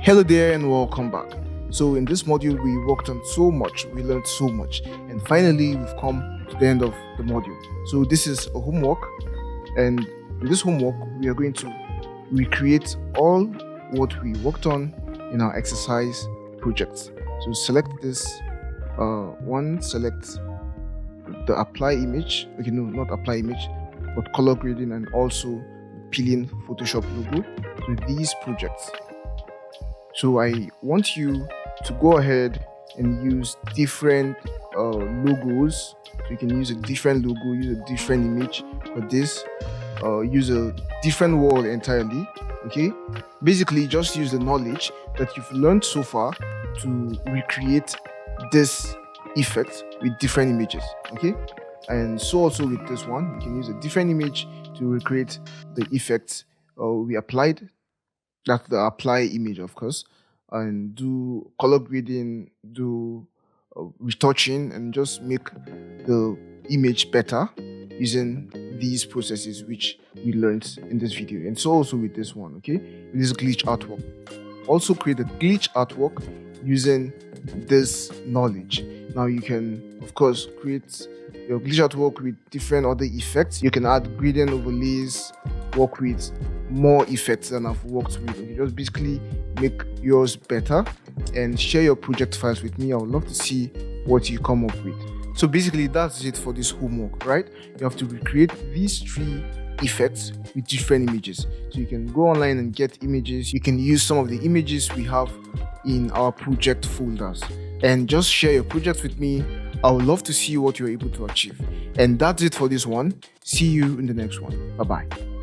Hello there and welcome back. So in this module we worked on so much, we learned so much, and finally we've come to the end of the module. So this is a homework, and in this homework we are going to recreate all what we worked on in our exercise projects. So select this select the apply image, okay, no, not apply image, but color grading and also peeling Photoshop logo to these projects. So I want you to go ahead and use different logos. So you can use a different logo, use a different image for this, use a different wall entirely. Okay, basically just use the knowledge that you've learned so far to recreate this effect with different images. Okay, and so also with this one, you can use a different image to recreate the effect we applied. That's the apply image, of course, and do color grading, do retouching, and just make the image better using these processes which we learned in this video. And so also with this one, okay, with this glitch artwork. Also create a glitch artwork using this knowledge. Now you can, of course, create your glitch artwork with different other effects. You can add gradient overlays, work with more effects than I've worked with. You just basically make yours better and share your project files with me. I would love to see what you come up with. So basically that's it for this homework, right? You have to recreate these 3 effects with different images. So you can go online and get images. You can use some of the images we have in our project folders and just share your project with me. I would love to see what you're able to achieve. And that's it for this one. See you in the next one. Bye-bye.